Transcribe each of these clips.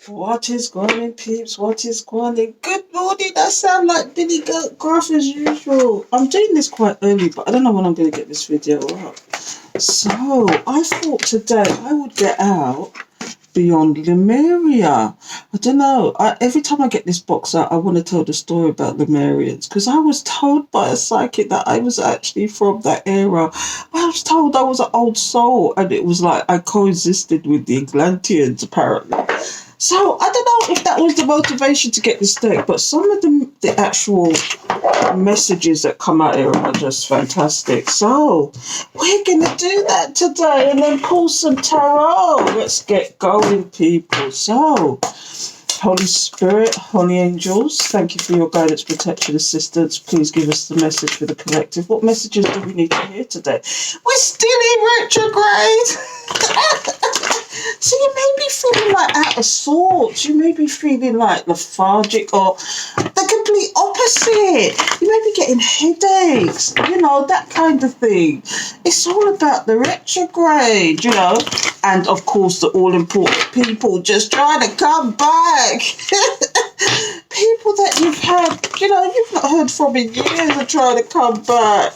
What is going on, peeps? What is going on? Good morning. I sound like Billy Goat Gruff as usual. I'm doing this quite early, but I don't know when I'm going to get this video up. So, I thought today I would get out Beyond Lemuria. I don't know. Every time I get this box out, I want to tell the story about Lemurians because I was told by a psychic that I was actually from that era. I was told I was an old soul, and it was like I coexisted with the Atlanteans, apparently. So I don't know if that was the motivation to get this deck, but some of the actual messages that come out here are just fantastic. So we're going to do that today and then pull some tarot. Let's get going, people. So, Holy Spirit, Holy Angels, thank you for your guidance, protection, assistance. Please give us the message for the collective. What messages do we need to hear today? We're still in retrograde. So you may be feeling like out of sorts. You may be feeling like lethargic or the complete opposite. You may be getting headaches, that kind of thing. It's all about the retrograde, and of course the all-important people just trying to come back. People that you've had, you've not heard from in years are trying to come back.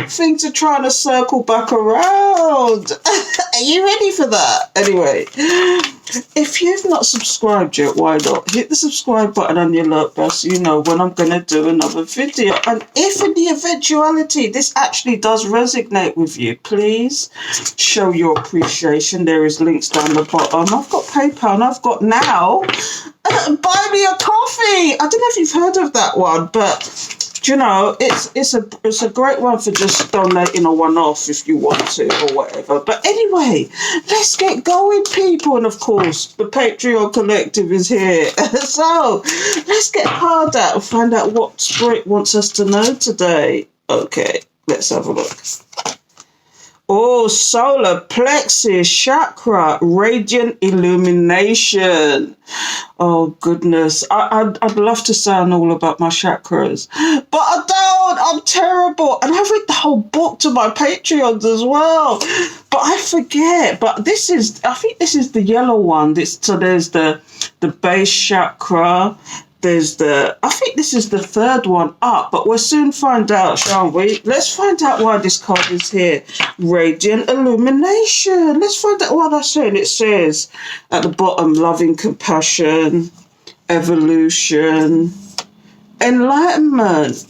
Things are trying to circle back around. Are you ready for that? Anyway, if you've not subscribed yet, why not? Hit the subscribe button on your alert bell so you know when I'm going to do another video. And if in the eventuality this actually does resonate with you, please show your appreciation. There is links down the bottom. I've got PayPal and I've got now buy me a coffee. I don't know if you've heard of that one, but it's a great one for just donating a one-off if you want to or whatever. But anyway, let's get going, people. And of course, the Patreon collective is here. So let's get hard out and find out what Spirit wants us to know today. Okay, let's have a look. Oh, solar plexus, chakra, radiant illumination. Oh, goodness. I'd love to sound all about my chakras, but I don't. I'm terrible. And I've read the whole book to my Patreons as well, but I forget. But I think this is the yellow one. So there's the base chakra. I think this is the third one up, but we'll soon find out, shan't we? Let's find out why this card is here. Radiant illumination. Let's find out what that's saying. It says at the bottom, loving compassion, evolution, enlightenment.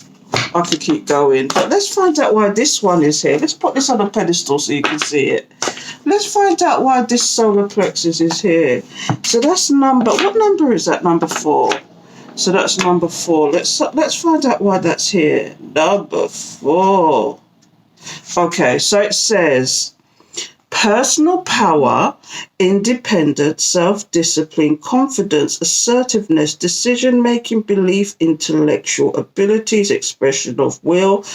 I could keep going, but let's find out why this one is here. Let's put this on a pedestal so you can see it. Let's find out why this solar plexus is here. So that's what number is that? Number 4. So that's number 4. Let's find out why that's here. Number 4. Okay, so it says personal power, independence, self-discipline, confidence, assertiveness, decision-making, belief, intellectual abilities, expression of will,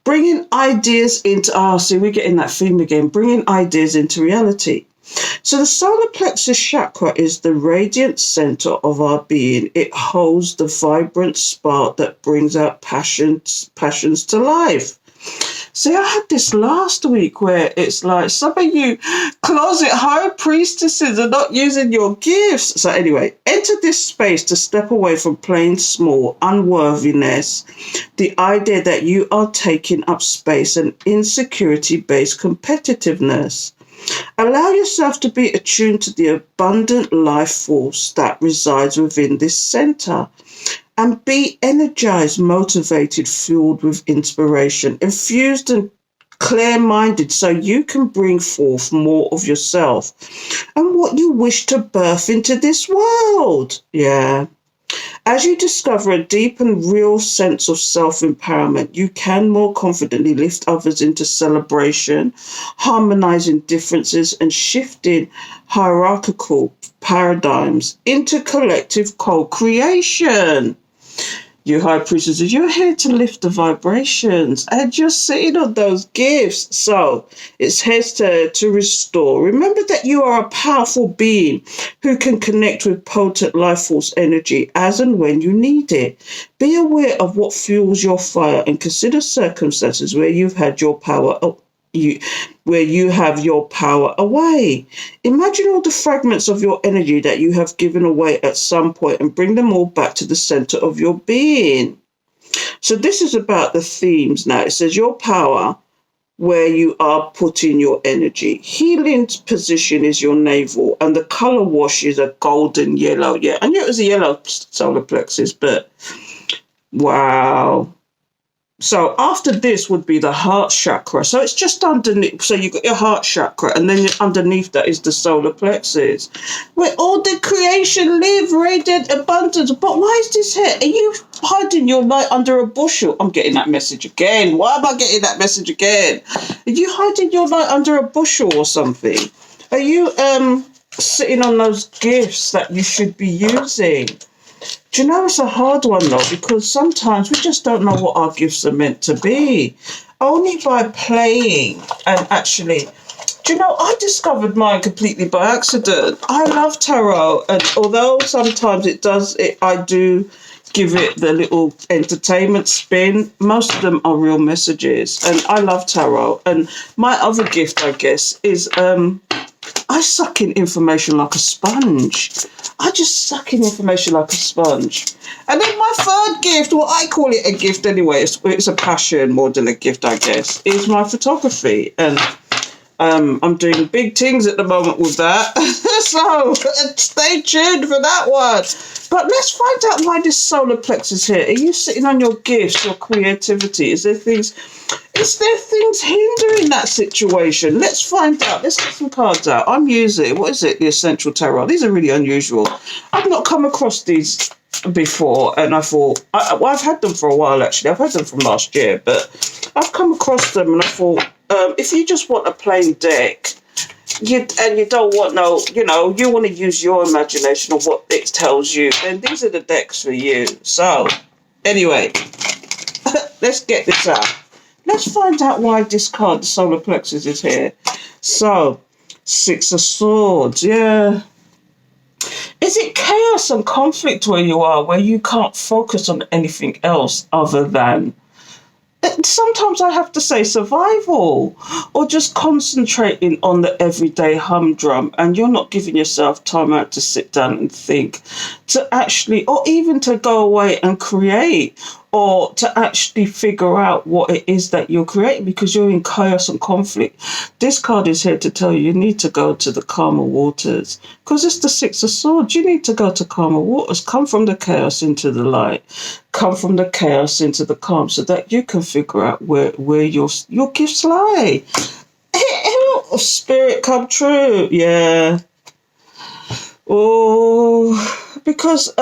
bringing ideas into... see, we're getting that theme again. Bringing ideas into reality. So the solar plexus chakra is the radiant center of our being. It holds the vibrant spark that brings out passions to life. See, I had this last week where it's like some of you closet high priestesses are not using your gifts. So anyway, enter this space to step away from playing small, unworthiness, the idea that you are taking up space and insecurity-based competitiveness. Allow yourself to be attuned to the abundant life force that resides within this center and be energized, motivated, fueled with inspiration, infused and clear-minded so you can bring forth more of yourself and what you wish to birth into this world. Yeah. As you discover a deep and real sense of self-empowerment, you can more confidently lift others into celebration, harmonizing differences and shifting hierarchical paradigms into collective co-creation. You high priestesses, you're here to lift the vibrations and you're sitting on those gifts. So it's here to restore. Remember that you are a powerful being who can connect with potent life force energy as and when you need it. Be aware of what fuels your fire and consider circumstances where you've had your power you where you have your power away. Imagine all the fragments of your energy that you have given away at some point and bring them all back to the center of your being. So this is about the themes now. It says your power, where you are putting your energy. Healing position is your navel, and the color wash is a golden yellow. Yeah, I knew it was a yellow solar plexus, but wow. So after this would be the heart chakra. So it's just underneath. So you've got your heart chakra, and then underneath that is the solar plexus, where all the creation live, radiant abundance. But why is this here? Are you hiding your light under a bushel? I'm getting that message again. Why am I getting that message again? Are you hiding your light under a bushel or something? Are you sitting on those gifts that you should be using? Do you know it's a hard one though, because sometimes we just don't know what our gifts are meant to be. Only by playing and actually, do you know, I discovered mine completely by accident. I love tarot, and although sometimes I do give it the little entertainment spin, most of them are real messages, and I love tarot. And my other gift, I guess, is I suck in information like a sponge. I just suck in information like a sponge. And then my third gift, well, I call it a gift anyway, it's a passion more than a gift, I guess, is my photography. And I'm doing big things at the moment with that. So stay tuned for that one. But let's find out why this solar plexus here. Are you sitting on your gifts, your creativity? Is there things hindering that situation? Let's find out. Let's get some cards out. I'm using, what is it? The Essential Tarot. These are really unusual. I've not come across these before, and I thought, I've had them for a while actually. I've had them from last year, but I've come across them and I thought, if you just want a plain deck, you don't want you want to use your imagination or what it tells you, then these are the decks for you. So, anyway, let's get this out. Let's find out why this card, the solar plexus, is here. So, Six of Swords, yeah. Is it chaos and conflict where you are, where you can't focus on anything else other than, sometimes I have to say, survival, or just concentrating on the everyday humdrum, and you're not giving yourself time out to sit down and think, to actually, or even to go away and create, or to actually figure out what it is that you're creating, because you're in chaos and conflict. This card is here to tell you need to go to the calmer waters, because it's the Six of Swords. You need to go to calmer waters. Come from the chaos into the light. Come from the chaos into the calm, so that you can figure out where your gifts lie. Spirit, come true. Yeah. Oh, because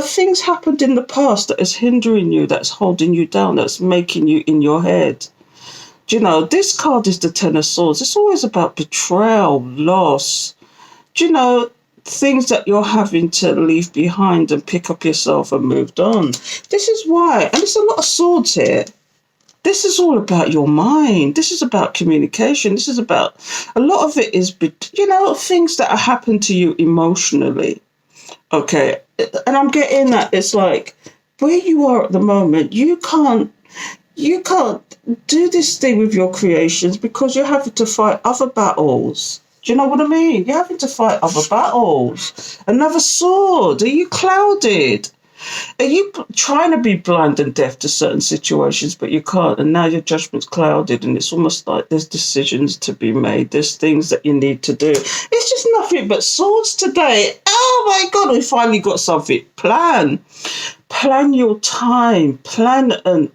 things happened in the past that is hindering you, that's holding you down, that's making you in your head. Do you know, this card is the Ten of Swords. It's always about betrayal, loss. Do you know, things that you're having to leave behind and pick up yourself and moved on. This is why, and there's a lot of swords here. This is all about your mind. This is about communication. This is about, a lot of it is, things that happened to you emotionally. Okay. And I'm getting that it's like, where you are at the moment, you can't do this thing with your creations because you're having to fight other battles. Do you know what I mean? You're having to fight other battles. Another sword. Are you clouded? Are you trying to be blind and deaf to certain situations, but you can't, and now your judgment's clouded, and it's almost like there's decisions to be made, there's things that you need to do. It's just nothing but swords today. Oh my God, we finally got something. Plan your time, and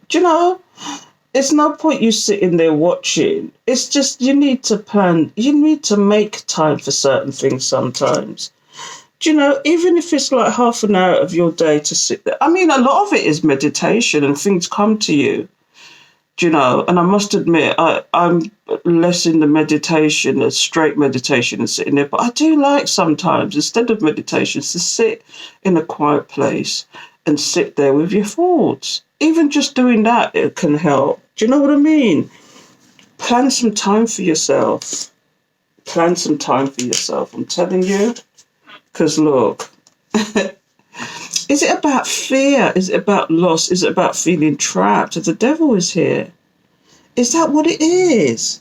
there's no point you sitting there watching. It's just, you need to plan, you need to make time for certain things sometimes. Do you know, even if it's like half an hour of your day to sit there. I mean, a lot of it is meditation and things come to you, do you know, and I must admit, I'm less in the meditation, the straight meditation and sitting there, but I do like sometimes, instead of meditation, to sit in a quiet place and sit there with your thoughts. Even just doing that, it can help. Do you know what I mean? Plan some time for yourself. Plan some time for yourself, I'm telling you. Because look, is it about fear? Is it about loss? Is it about feeling trapped? The devil is here. Is that what it is?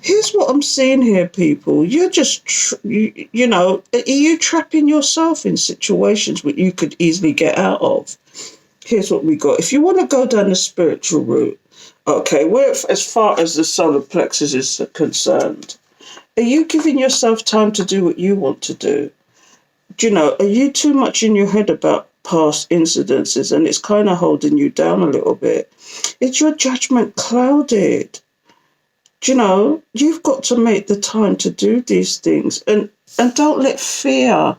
Here's what I'm seeing here, people. You're just, you know, are you trapping yourself in situations where you could easily get out of? Here's what we got. If you want to go down the spiritual route, okay, as far as the solar plexus is concerned, are you giving yourself time to do what you want to do? Do you know, are you too much in your head about past incidences and it's kind of holding you down a little bit? Is your judgment clouded? Do you know, you've got to make the time to do these things and don't let fear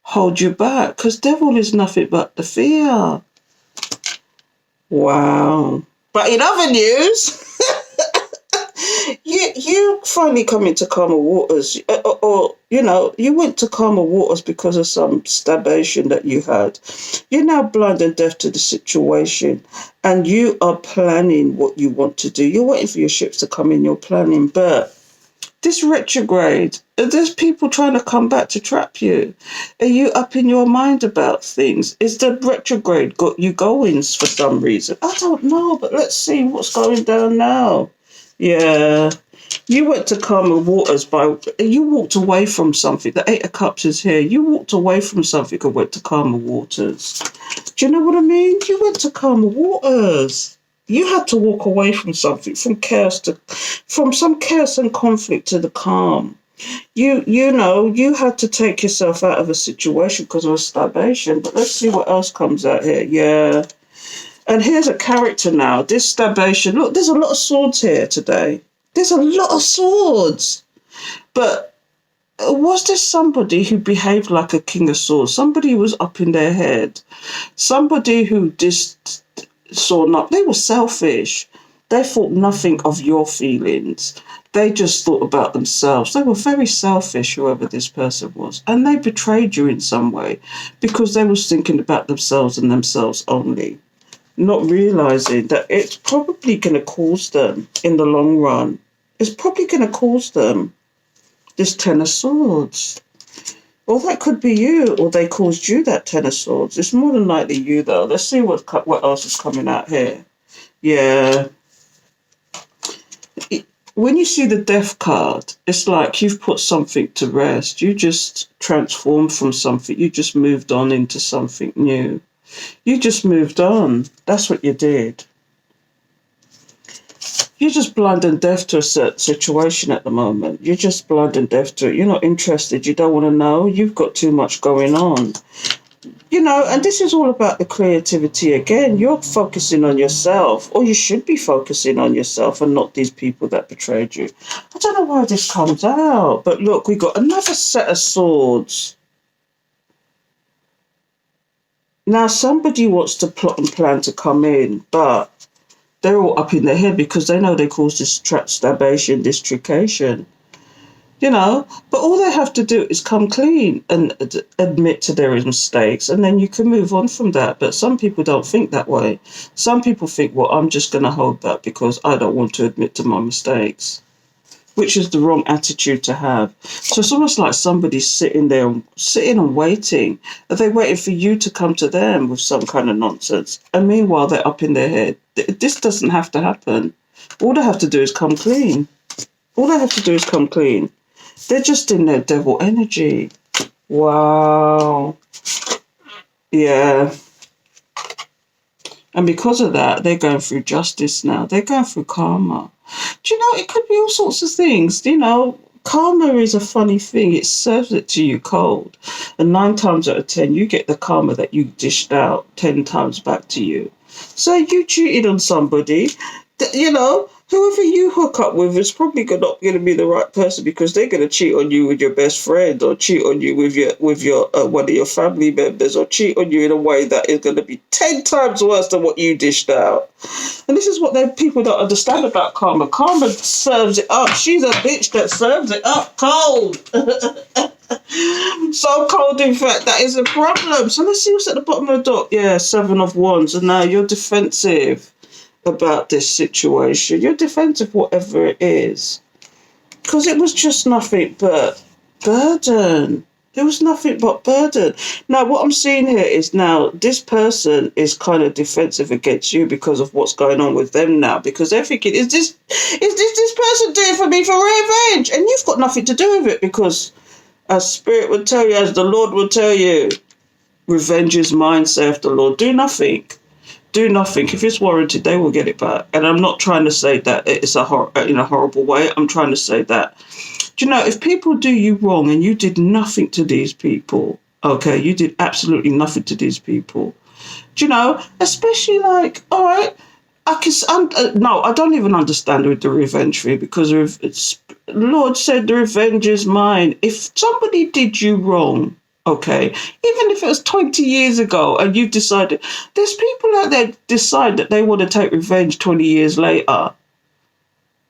hold you back, because devil is nothing but the fear. Wow. But in other news, you finally come into calmer waters, or you know, you went to calmer waters because of some stabbation that you had. You're now blind and deaf to the situation, and you are planning what you want to do. You're waiting for your ships to come in. You're planning, but this retrograde, there's people trying to come back to trap you. Are you up in your mind about things? Is the retrograde got you goings for some reason? I don't know, but let's see what's going down now. Yeah. You went to calmer waters you walked away from something. The Eight of Cups is here. You walked away from something and went to calmer waters. Do you know what I mean? You went to calmer waters. You had to walk away from something, from some chaos and conflict to the calm. You know, you had to take yourself out of a situation because of a starvation. But let's see what else comes out here. Yeah. And here's a character now. This starvation. Look, there's a lot of swords here today. There's a lot of swords. But was this somebody who behaved like a king of swords? Somebody who was up in their head? Somebody who just saw not, they were selfish. They thought nothing of your feelings. They just thought about themselves. They were very selfish, whoever this person was. And they betrayed you in some way because they was thinking about themselves and themselves only, not realizing that it's probably going to cause them in the long run. It's probably going to cause them this Ten of Swords. Or that could be you, or they caused you that Ten of Swords. It's more than likely you, though. Let's see what else is coming out here. Yeah. When you see the Death card, it's like you've put something to rest. You just transformed from something. You just moved on into something new. You just moved on. That's what you did. You're just blind and deaf to a certain situation at the moment. You're just blind and deaf to it. You're not interested. You don't want to know. You've got too much going on. You know, and this is all about the creativity again. You're focusing on yourself, or you should be focusing on yourself and not these people that betrayed you. I don't know why this comes out, but look, we got another set of swords. Now, somebody wants to plot and plan to come in, but they're all up in their head because they know they caused this stabbation, this trication. You know, but all they have to do is come clean and admit to their mistakes, and then you can move on from that. But some people don't think that way. Some people think, well, I'm just going to hold that because I don't want to admit to my mistakes, which is the wrong attitude to have. So it's almost like somebody's sitting and waiting. Are they waiting for you to come to them with some kind of nonsense? And meanwhile, they're up in their head. This doesn't have to happen. All they have to do is come clean. All they have to do is come clean. They're just in their devil energy. Wow. Yeah. And because of that, they're going through justice now. They're going through karma. Do you know, it could be all sorts of things. You know, karma is a funny thing. It serves it to you cold. And 9 times out of 10, you get the karma that you dished out 10 times back to you. So you cheated on somebody, you know, whoever you hook up with is probably not going to be the right person because they're going to cheat on you with your best friend, or cheat on you with your one of your family members, or cheat on you in a way that is going to be 10 times worse than what you dished out. And this is what people don't understand about karma. Karma serves it up. She's a bitch that serves it up cold. So cold, in fact, that is a problem. So let's see what's at the bottom of the dock. Yeah, 7 of Wands. And now you're defensive about this situation. You're defensive, whatever it is, because it was just nothing but burden. There was nothing but burden. Now, what I'm seeing here is now this person is kind of defensive against you because of what's going on with them now. Because they're thinking, is this person doing for me for revenge? And you've got nothing to do with it, because as Spirit would tell you, as the Lord will tell you, revenge is mine, saith the Lord. Do nothing. Do nothing. If it's warranted, they will get it back. And I'm not trying to say that it's in a horrible way. I'm trying to say that, do you know, if people do you wrong and you did nothing to these people, okay, you did absolutely nothing to these people, do you know, especially like, all right, no, I don't even understand with the revenge thing, because Lord said the revenge is mine. If somebody did you wrong, okay, even if it was 20 years ago and you decided, there's people out there decide that they want to take revenge 20 years later.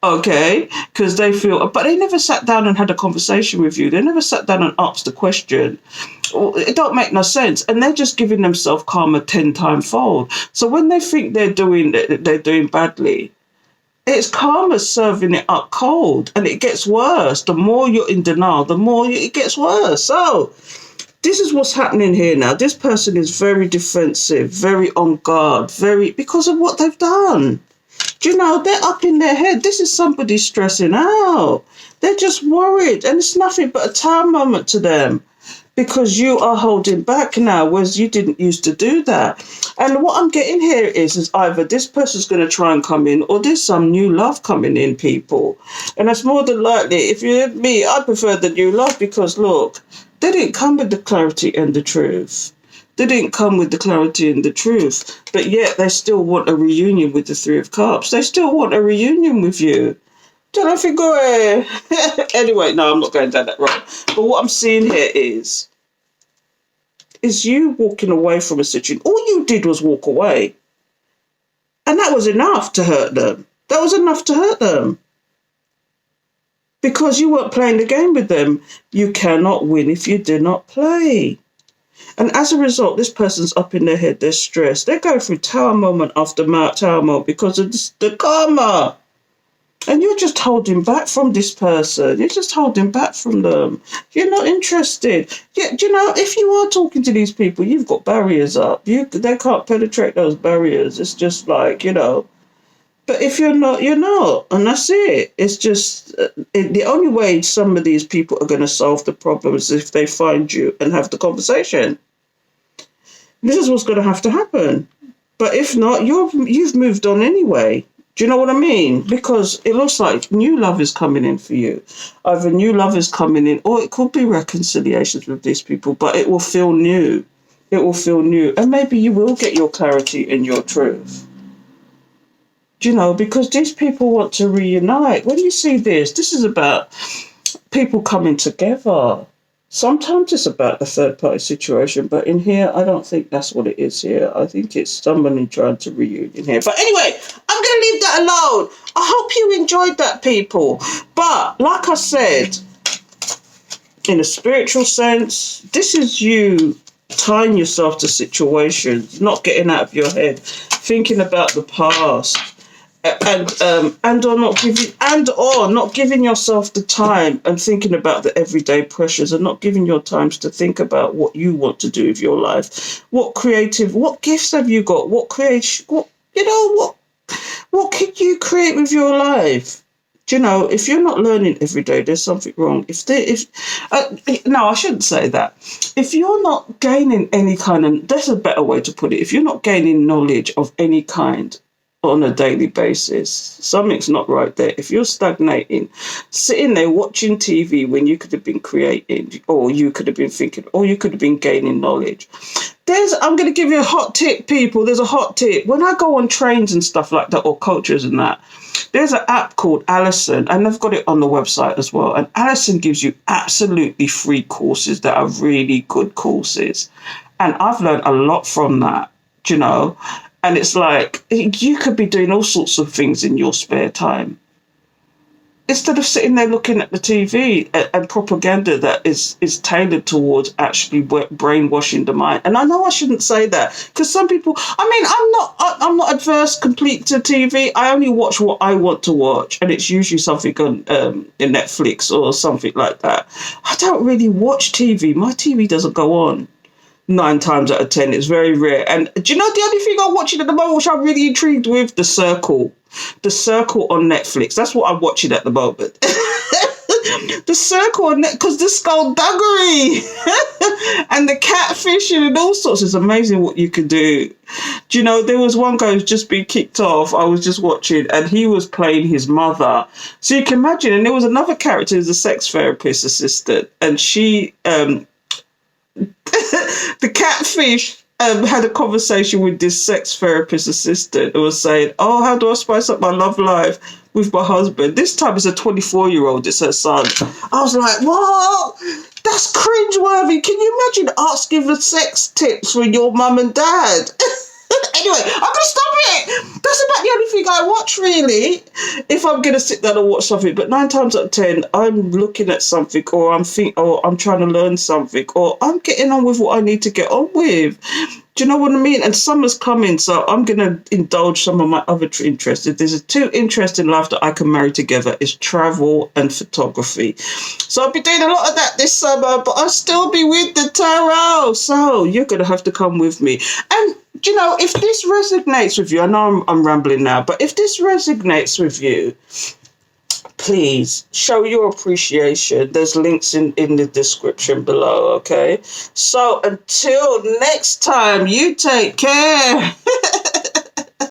Okay, because they feel, but they never sat down and had a conversation with you. They never sat down and asked the question. It don't make no sense, and they're just giving themselves karma 10-time fold. So when they think they're doing badly, it's karma serving it up cold, and it gets worse. The more you're in denial, the more it gets worse. So this is what's happening here now. This person is very defensive, very on guard, because of what they've done. Do you know, they're up in their head. This is somebody stressing out. They're just worried, and it's nothing but a time moment to them, because you are holding back now, whereas you didn't used to do that. And what I'm getting here is either this person's going to try and come in, or there's some new love coming in, people. And that's more than likely. If you're me, I prefer the new love, because, look, they didn't come with the clarity and the truth. They didn't come with the clarity and the truth, but yet they still want a reunion with the Three of Cups. They still want a reunion with you. Don't I think go Anyway, no, I'm not going down that road. But what I'm seeing here is you walking away from a situation. All you did was walk away. And that was enough to hurt them. That was enough to hurt them. Because you weren't playing the game with them. You cannot win if you do not play. And as a result, this person's up in their head, they're stressed. They're going through tower moment after tower moment because of the karma. And you're just holding back from this person. You're just holding back from them. You're not interested. Do you know, if you are talking to these people, you've got barriers up. They can't penetrate those barriers. It's just like, you know. But if you're not, you're not. And that's it. It's just the only way some of these people are going to solve the problem is if they find you and have the conversation. This is what's going to have to happen. But if not, you've moved on anyway. Do you know what I mean? Because it looks like new love is coming in for you. Either new love is coming in, or it could be reconciliations with these people, but it will feel new. It will feel new. And maybe you will get your clarity and your truth. Do you know, because these people want to reunite. When you see this is about people coming together. Sometimes it's about the third party situation, but in here, I don't think that's what it is here. I think it's somebody trying to reunion here. But anyway, I'm going to leave that alone. I hope you enjoyed that, people. But like I said, in a spiritual sense, this is you tying yourself to situations, not getting out of your head, thinking about the past. And or not giving yourself the time and thinking about the everyday pressures, and not giving your times to think about what you want to do with your life. What gifts have you got? What can you create with your life? Do you know, if you're not learning every day, there's something wrong. No, I shouldn't say that. If you're not gaining any kind of, that's a better way to put it. If you're not gaining knowledge of any kind on a daily basis, something's not right there. If you're stagnating, sitting there watching TV when you could have been creating, or you could have been thinking, or you could have been gaining knowledge. I'm going to give you a hot tip, people. There's a hot tip. When I go on trains and stuff like that, or coaches and that, there's an app called Allison, and they've got it on the website as well. And Allison gives you absolutely free courses that are really good courses. And I've learned a lot from that, you know. And it's like, you could be doing all sorts of things in your spare time. instead of sitting there looking at the TV and propaganda that is tailored towards actually brainwashing the mind. And I know I shouldn't say that because some people, I mean, I'm not adverse complete to TV. I only watch what I want to watch, and it's usually something on in Netflix or something like that. I don't really watch TV. My TV doesn't go on 9 times out of 10. It's very rare. And do you know the only thing I'm watching at the moment, which I'm really intrigued with? The Circle. The Circle on Netflix. That's what I'm watching at the moment. The Circle on Netflix, because the skullduggery and the catfishing and all sorts. It's amazing what you can do. Do you know, there was one guy who's just been kicked off. I was just watching, and he was playing his mother. So you can imagine, and there was another character who's a sex therapist assistant, and she... the catfish had a conversation with this sex therapist assistant who was saying, oh, how do I spice up my love life with my husband? This time it's a 24-year-old, it's her son. I was like, what? That's cringeworthy. Can you imagine asking for sex tips from your mum and dad? Anyway, I'm going to stop it. That's about the only thing I watch, really, if I'm going to sit down and watch something. But 9 times out of 10, I'm looking at something, or I'm trying to learn something, or I'm getting on with what I need to get on with. Do you know what I mean? And summer's coming, so I'm going to indulge some of my other interests. If there's 2 interests in life that I can marry together, it's travel and photography. So I'll be doing a lot of that this summer, but I'll still be with the tarot. So you're going to have to come with me. And, do you know, if this resonates with you, I know I'm rambling now, but if this resonates with you, please show your appreciation. There's links in the description below, okay? So until next time, you take care.